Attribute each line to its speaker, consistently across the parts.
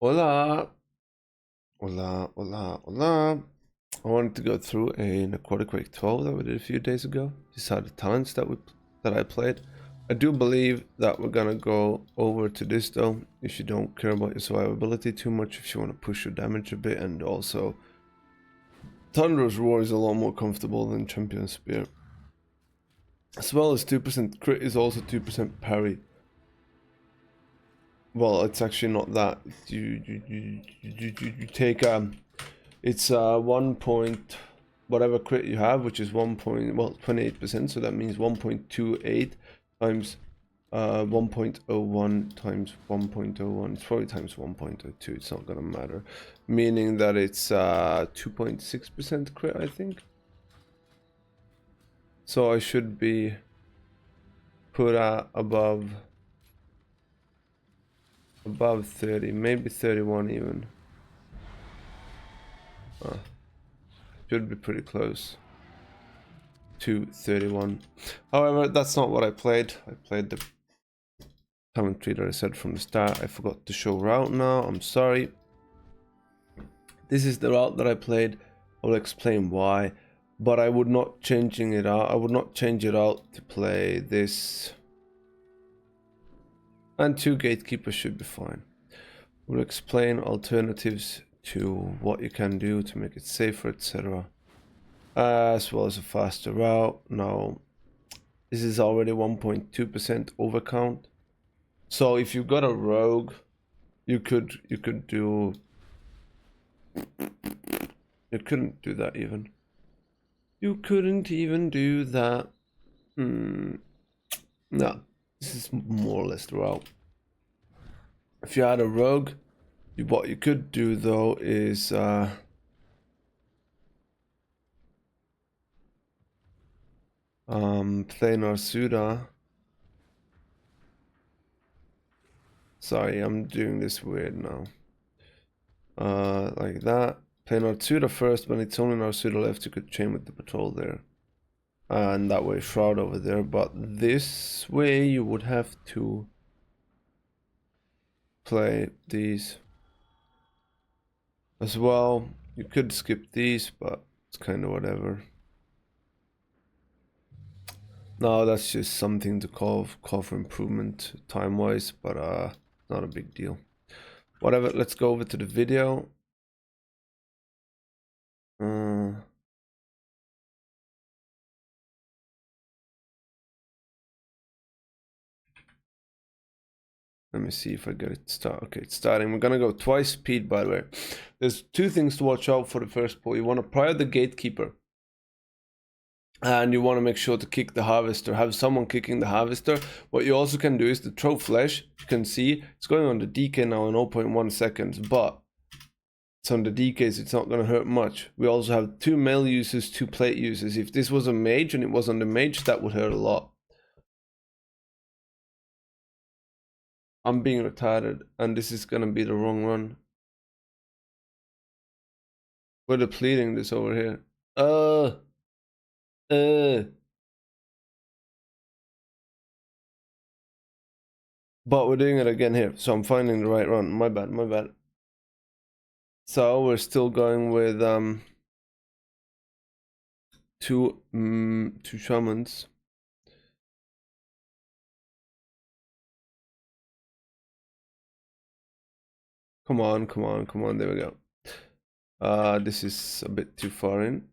Speaker 1: Hola, hola, hola, hola. I wanted to go through a Necrotic Wake 12 that we did a few days ago. These are the talents that I played. I do believe that we're gonna go over to this though, if you don't care about your survivability too much, if you want to push your damage a bit, and also Thunder's Roar is a lot more comfortable than Champion Spear. As well as 2% crit is also 2% parry. Well, it's actually not that. You take it's 1 point whatever crit you have, which is 28%, so that means 1.28 times 1.01 times 1.01. It's probably times 1.02. It's not gonna matter, meaning that it's 2.6% crit, I think. So I should be put above 30, maybe 31 even. Should be pretty close to 31. However, that's not what I played. I played the commentary that I said from the start. I forgot to show route now. I'm sorry. This is the route that I played. I'll explain why. But I would not changing it out. I would not change it out to play this. And 2 gatekeepers should be fine. We'll explain alternatives to what you can do to make it safer, etc. As well as a faster route. Now, this is already 1.2% overcount. So if you've got a rogue, you could do. You couldn't do that even. You couldn't even do that. No, this is more or less the route. If you had a rogue, what you could do though is play Narsuda. Sorry, I'm doing this weird now. Like that. Play Narsuda first. When it's only Narsuda left, you could chain with the patrol there. And that way Shroud over there. But this way you would have to play these as well. You could skip these, but it's kind of whatever. No, that's just something to call for improvement time-wise, but not a big deal. Whatever, let's go over to the video. Let me see if I get it start. Okay, it's starting. We're gonna go twice speed, by the way. There's 2 things to watch out for the first pull. You want to prior the gatekeeper. And you want to make sure to kick the harvester, have someone kicking the harvester. What you also can do is to throw flesh. You can see it's going on the DK now in 0.1 seconds, but it's on the DKs, it's not going to hurt much. We also have 2 melee users, 2 plate users. If this was a mage and it was on the mage, that would hurt a lot. I'm being retarded, and this is going to be the wrong run. We're depleting this over here. But we're doing it again here, so I'm finding the right run. My bad, my bad. So we're still going with 2 shamans. Come on, come on, come on. There we go. This is a bit too far in.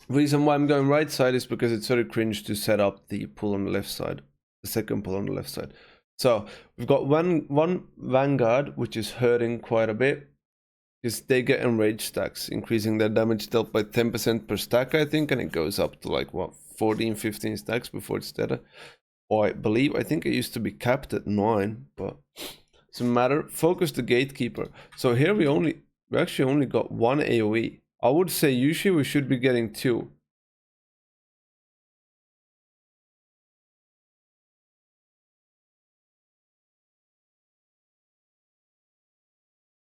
Speaker 1: Reason why I'm going right side is because it's very cringe to set up the pull on the left side, the second pull on the left side. So we've got one Vanguard, which is hurting quite a bit, because they get enraged stacks, increasing their damage dealt by 10% per stack, I think, and it goes up to like what 14, 15 stacks before it's dead. Or I think it used to be capped at 9, but doesn't matter. Focus the gatekeeper. So here we actually only got 1 AoE. I would say usually we should be getting 2.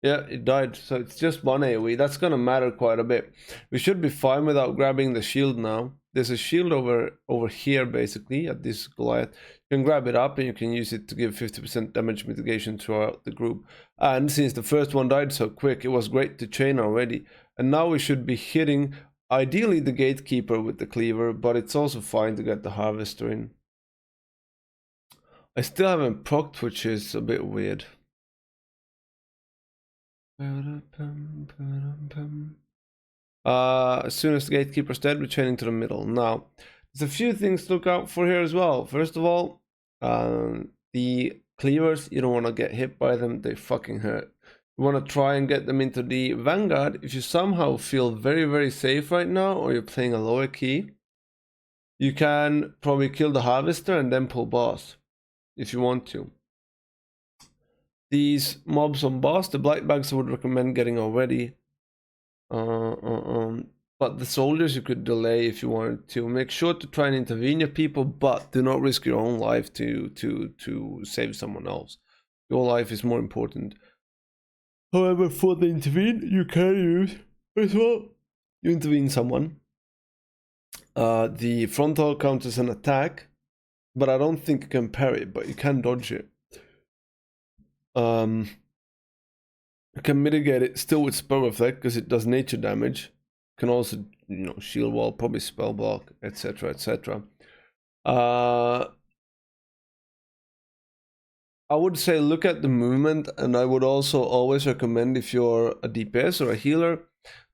Speaker 1: Yeah, it died. So it's just 1 AoE. That's gonna matter quite a bit. We should be fine without grabbing the shield now. There's a shield over here basically at this Goliath. You can grab it up and you can use it to give 50% damage mitigation throughout the group. And since the first one died so quick, it was great to chain already. And now we should be hitting ideally the gatekeeper with the cleaver, but it's also fine to get the harvester in. I still haven't procced, which is a bit weird. As soon as the gatekeeper's dead, we're chaining to the middle. Now, there's a few things to look out for here as well. First of all, the cleavers, you don't want to get hit by them. They fucking hurt. You want to try and get them into the vanguard. If you somehow feel very, very safe right now, or you're playing a lower key, you can probably kill the harvester and then pull boss if you want to. These mobs on boss, the blight bags I would recommend getting already. But the soldiers you could delay if you wanted to. Make sure to try and intervene your people, but do not risk your own life to save someone else. Your life is more important. However, for the intervene, you can use as well. You intervene someone. The frontal counts as an attack, but I don't think you can parry it, but you can dodge it. You can mitigate it still with spell effect because it does nature damage. You can also, shield wall, probably spell block, etc., etc. I would say look at the movement, and I would also always recommend, if you're a DPS or a healer,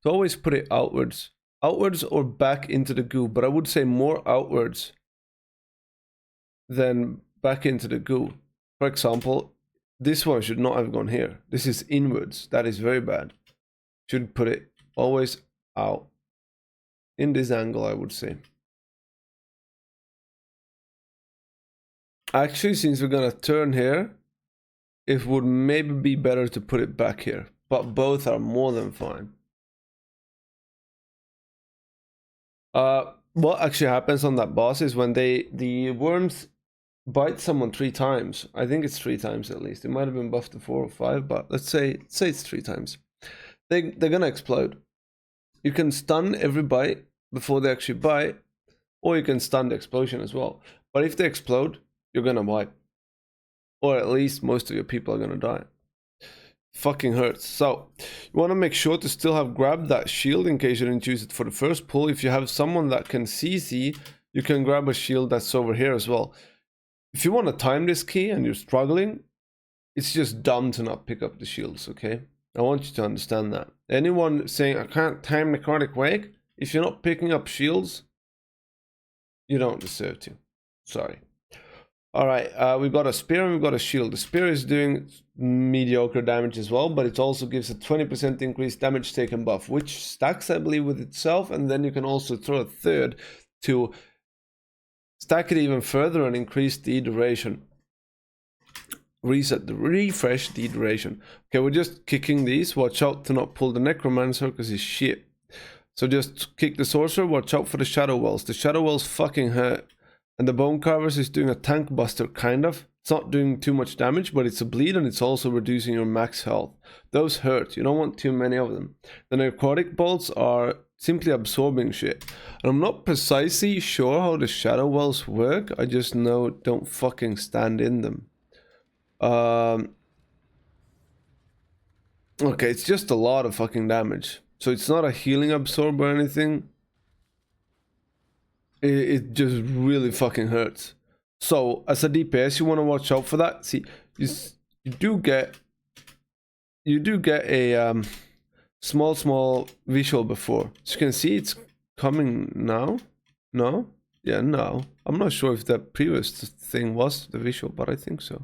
Speaker 1: to always put it outwards or back into the goo, but I would say more outwards than back into the goo. For example, this one should not have gone here. This is inwards. That is very bad. Should put it always out in this angle, I would say. Actually, since we're gonna turn here, it would maybe be better to put it back here, but both are more than fine. What actually happens on that boss is when the worms bite someone 3 times. I think it's 3 times at least. It might have been buffed to 4 or 5, but let's say it's 3 times. They're gonna explode. You can stun every bite before they actually bite, or you can stun the explosion as well. But if they explode, you're gonna wipe, or at least most of your people are gonna die. Fucking hurts. So you want to make sure to still have grabbed that shield in case you didn't use it for the first pull. If you have someone that can CC, you can grab a shield that's over here as well. If you want to time this key and you're struggling, it's just dumb to not pick up the shields, okay? I want you to understand that. Anyone saying, I can't time Necrotic Wake, if you're not picking up shields, you don't deserve to. Sorry. Alright, we've got a spear and we've got a shield. The spear is doing mediocre damage as well, but it also gives a 20% increased damage taken buff, which stacks, I believe, with itself, and then you can also throw a third to stack it even further and increase the duration. Refresh the duration. Okay, we're just kicking these. Watch out to not pull the Necromancer because he's shit. So just kick the Sorcerer, watch out for the Shadow Wells. The Shadow Wells fucking hurt. And the Bone Carvers is doing a tank buster, kind of. It's not doing too much damage, but it's a bleed and it's also reducing your max health. Those hurt. You don't want too many of them. The Necrotic Bolts are simply absorbing shit. And I'm not precisely sure how the Shadow Wells work. I just know don't fucking stand in them. Okay, it's just a lot of fucking damage. So it's not a healing absorb or anything. It just really fucking hurts. So as a DPS, you want to watch out for that. See, you do get a small visual before. As you can see, it's coming now. No, yeah, no. I'm not sure if the previous thing was the visual, but I think so.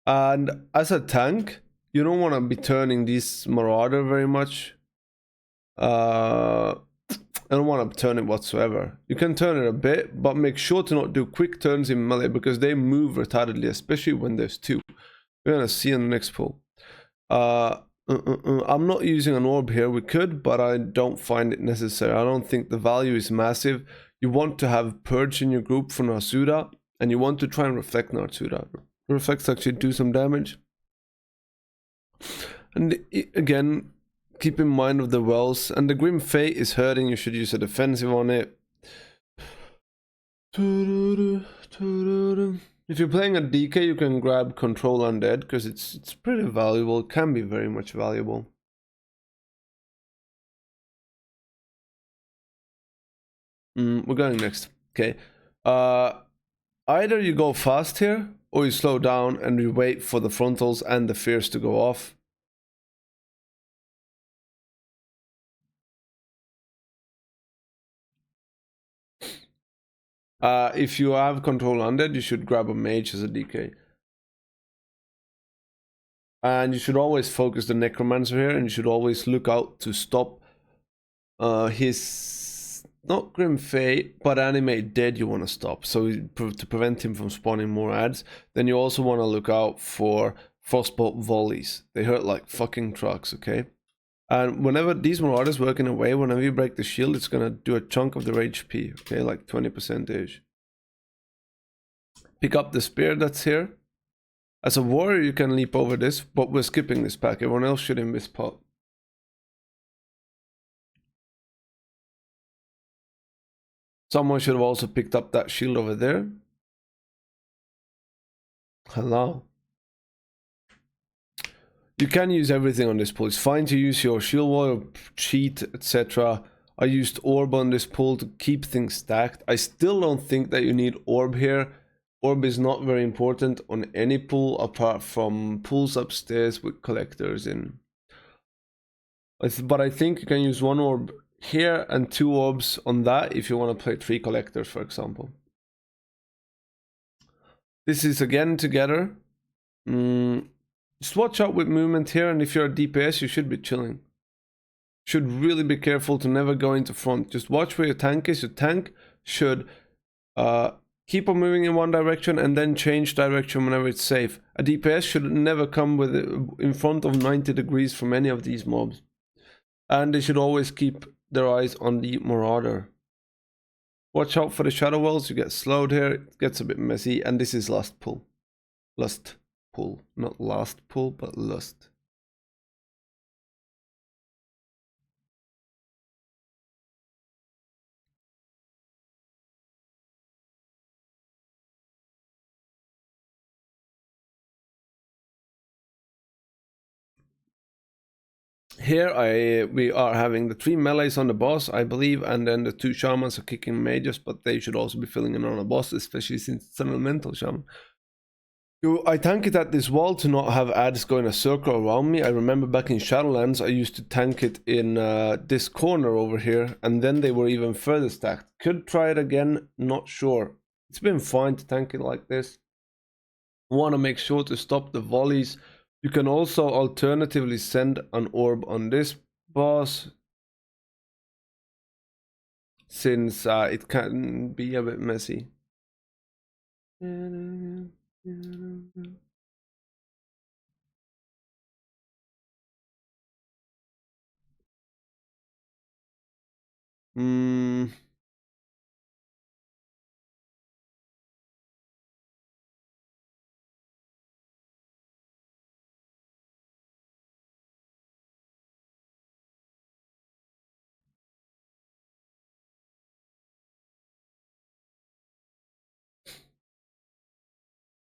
Speaker 1: And as a tank, you don't want to be turning this Marauder very much. I don't want to turn it whatsoever. You can turn it a bit, but make sure to not do quick turns in melee because they move retardedly, especially when there's 2. We're gonna see in the next pull. I'm not using an orb here. We could, but I don't find it necessary. I don't think the value is massive. You want to have Purge in your group for Narsuda, and you want to try and Reflect Narsuda. Reflects actually do some damage. And again, keep in mind of the wells, and the Grim Fate is hurting. You should use a defensive on it. If you're playing a DK, you can grab Control Undead because it's pretty valuable. It can be very much valuable. We're going next. Okay. Either you go fast here, or you slow down and you wait for the frontals and the fears to go off. If you have Control Undead, you should grab a mage as a DK. And you should always focus the Necromancer here, and you should always look out to stop his, not Grim Fate, but Animate Dead you want to stop. So to prevent him from spawning more ads. Then you also want to look out for Frostbolt Volleys. They hurt like fucking trucks, okay? And whenever these Marauders work in a way, whenever you break the shield, it's gonna do a chunk of their HP, okay? Like 20%-ish. Pick up the spear that's here. As a warrior, you can leap over this, but we're skipping this pack. Everyone else should in this pot. Someone should have also picked up that shield over there. Hello. You can use everything on this pool. It's fine to use your shield wall, cheat, etc. I used orb on this pool to keep things stacked. I still don't think that you need orb here. Orb is not very important on any pool apart from pools upstairs with collectors in. But I think you can use one orb here and 2 orbs on that if you want to play 3 collectors, for example. This is again together. Just watch out with movement here, and if you're a DPS, you should be chilling. Should really be careful to never go into front. Just watch where your tank is. Your tank should keep on moving in one direction and then change direction whenever it's safe. A DPS should never come with in front of 90 degrees from any of these mobs. And they should always keep their eyes on the Marauder. Watch out for the Shadow Wells. You get slowed here. It gets a bit messy. And this is last pull. Lust pull. Not last pull, but lust. Here we are having the 3 melees on the boss, I believe, and then the 2 shamans are kicking mages, but they should also be filling in on a boss, especially since it's an elemental shaman. I tank it at this wall to not have ads going a circle around me. I remember back in Shadowlands, I used to tank it in this corner over here, and then they were even further stacked. Could try it again, not sure. It's been fine to tank it like this. Want to make sure to stop the volleys. You can also alternatively send an orb on this boss, since it can be a bit messy.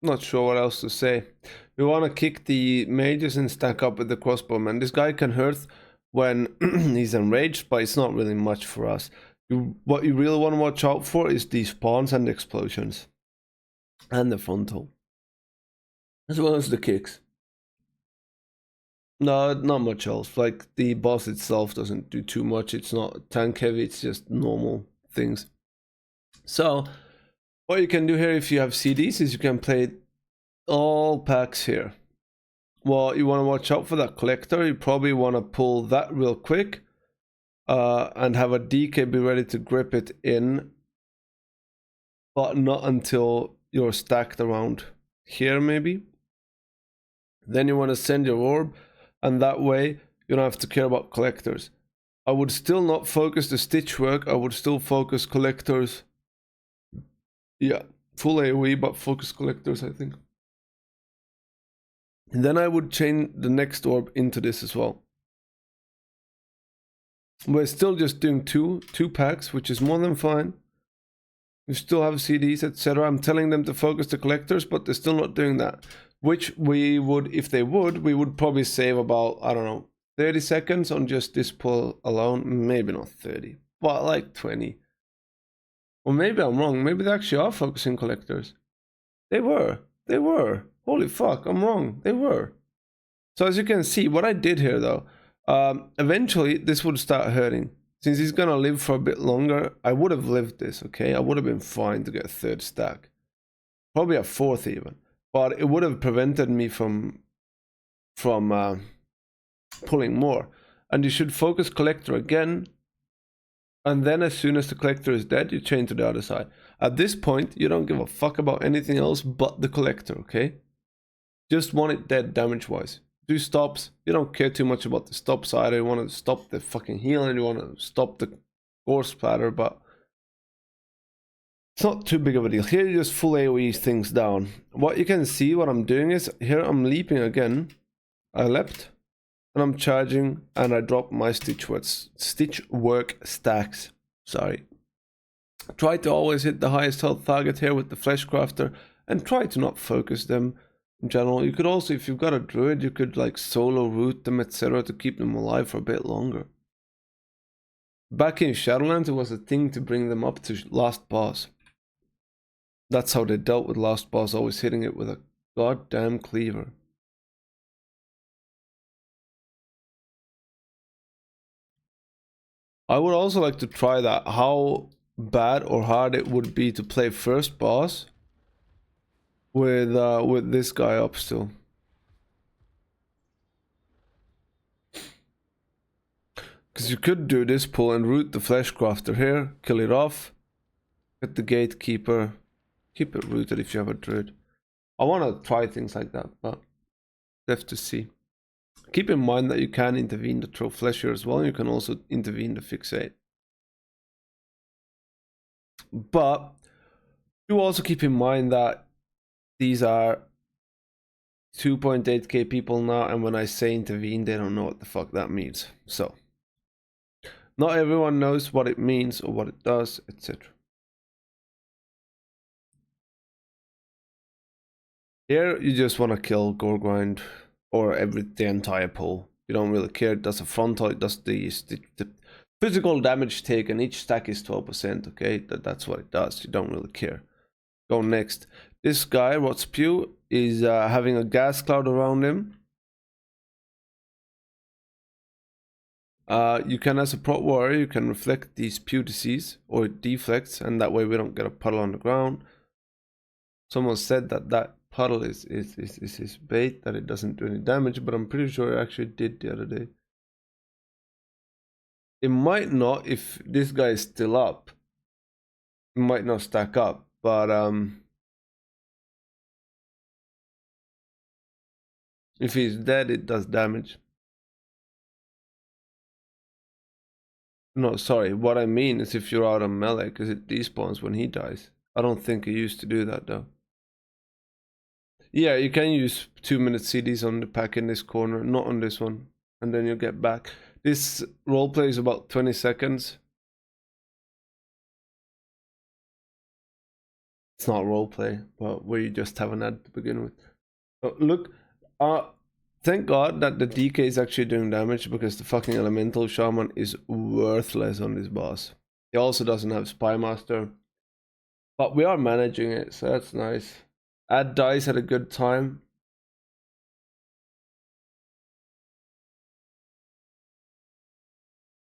Speaker 1: Not sure what else to say. We want to kick the mages and stack up with the crossbowman. This guy can hurt when he's enraged, but it's not really much for us. What you really want to watch out for is the spawns and the explosions. And the frontal. As well as the kicks. No, not much else. Like, the boss itself doesn't do too much. It's not tank heavy, it's just normal things. So, what you can do here if you have CDs is you can play all packs here. Well, you want to watch out for that collector. You probably want to pull that real quick. And have a DK be ready to grip it in. But not until you're stacked around here, maybe. Then you want to send your orb. And that way, you don't have to care about collectors. I would still not focus the stitch work. I would still focus collectors. Yeah, full AoE, but focus collectors, I think. And then I would chain the next orb into this as well. We're still just doing two packs, which is more than fine. You still have CDs, etc. I'm telling them to focus the collectors, but they're still not doing that. Which we would, if they would, we would probably save about, I don't know, 30 seconds on just this pull alone. Maybe not 30, but like 20. Or maybe I'm wrong. Maybe they actually are focusing collectors. They were. They were. Holy fuck, I'm wrong. They were. So as you can see, what I did here though, eventually this would start hurting. Since he's gonna live for a bit longer, I would have lived this, okay? I would have been fine to get a third stack. Probably a fourth even. But it would have prevented me from pulling more. And you should focus collector again. And then as soon as the collector is dead, you chain to the other side. At this point, you don't give a fuck about anything else but the collector, okay? Just want it dead damage-wise. Do stops. You don't care too much about the stops either. You want to stop the fucking heal and you want to stop the gore splatter, but it's not too big of a deal. Here you just full AoE things down. What you can see, what I'm doing is, here I'm leaping again. I leapt. And I'm charging, and I drop my stitch work stacks. Sorry. Try to always hit the highest health target here with the Flesh Crafter, and try to not focus them in general. You could also, if you've got a druid, you could like solo root them, etc. to keep them alive for a bit longer. Back in Shadowlands, it was a thing to bring them up to last boss. That's how they dealt with last boss, always hitting it with a goddamn cleaver. I would also like to try that, how bad or hard it would be to play first boss with this guy up still. Because you could do this pull and root the Flesh Crafter here, kill it off, get the Gatekeeper, keep it rooted if you have a druid. I want to try things like that, but you have to see. Keep in mind that you can intervene the throw flesh here as well, and you can also intervene the fixate. But do also keep in mind that these are 2.8k people now, and when I say intervene, they don't know what the fuck that means. So, not everyone knows what it means or what it does, etc. Here, you just want to kill Gore Grind or the entire pull. You don't really care. It does a frontal, it does the physical damage taken. Each stack is 12%, okay? That's what it does. You don't really care. Go next. This guy, Rot Spew, is having a gas cloud around him. You can, as a PWarr, you can reflect these Spew disease, or it deflects, and that way we don't get a puddle on the ground. Someone said that puddle is his bait, that it doesn't do any damage, but I'm pretty sure it actually did the other day. It might not, if this guy is still up. It might not stack up, but if he's dead, it does damage. No, sorry, what I mean is if you're out on melee, because it despawns when he dies. I don't think it used to do that though. Yeah, you can use 2-minute CDs on the pack in this corner, not on this one, and then you'll get back. This roleplay is about 20 seconds. It's not roleplay, but where you just have an ad to begin with. Look, thank God that the DK is actually doing damage, because the fucking Elemental Shaman is worthless on this boss. He also doesn't have Spy Master, but we are managing it, so that's nice. Ad dies at a good time.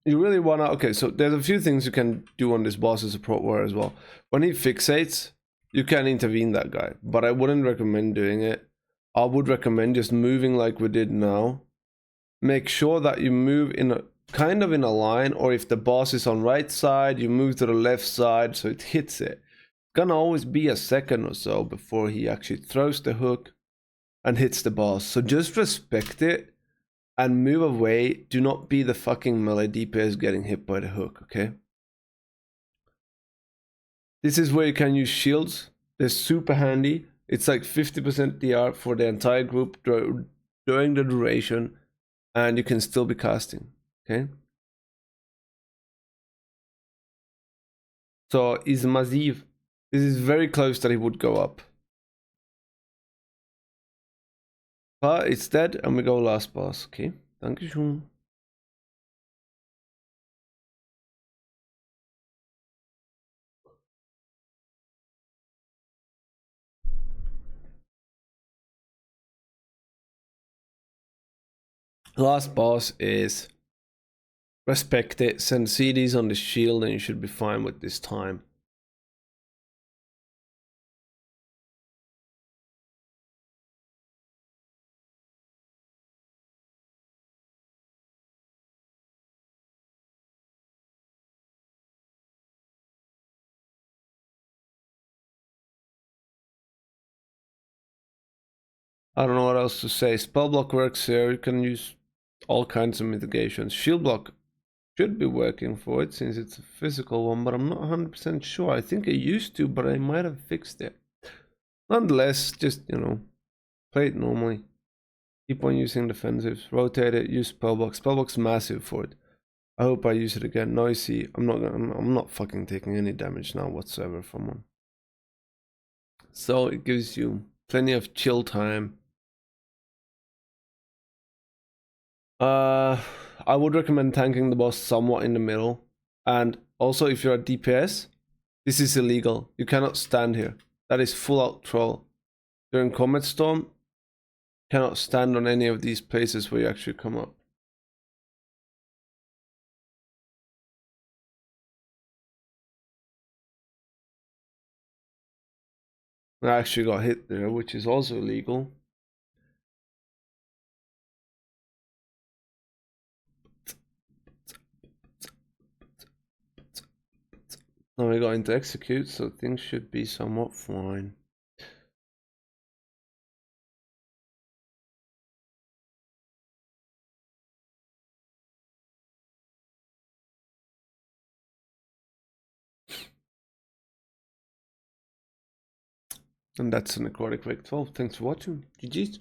Speaker 1: You really wanna, okay, so there's a few things you can do on this boss as a PWarr as well. When he fixates, you can intervene that guy, but I wouldn't recommend doing it. I would recommend just moving like we did now. Make sure that you move in a kind of in a line, or if the boss is on right side, you move to the left side so it hits it. It's gonna always be a second or so before he actually throws the hook and hits the boss. So just respect it and move away. Do not be the fucking melee DPS getting hit by the hook, okay? This is where you can use shields. They're super handy. It's like 50% DR for the entire group during the duration, and you can still be casting, okay? So, is massive. This is very close that he would go up. But it's dead and we go last boss. Okay, dankeschön. Last boss is respect it, send CDs on the shield and you should be fine with this time. I don't know what else to say. Spell block works here. You can use all kinds of mitigations. Shield block should be working for it since it's a physical one, but I'm not 100% sure. I think I used to, but I might have fixed it. Nonetheless, just, you know, play it normally. Keep on using defensives. Rotate it, use spellbox. Spellbox is massive for it. I hope I use it again. Noisy. I'm not fucking taking any damage now whatsoever from one. So it gives you plenty of chill time. I would recommend tanking the boss somewhat in the middle. And also if you're a DPS, this is illegal. You cannot stand here. That is full out troll. During Comet Storm, you cannot stand on any of these places where you actually come up. I actually got hit there, which is also illegal. Now we got into execute, so things should be somewhat fine. And that's a Necrotic Wake 12. Thanks for watching. GG's.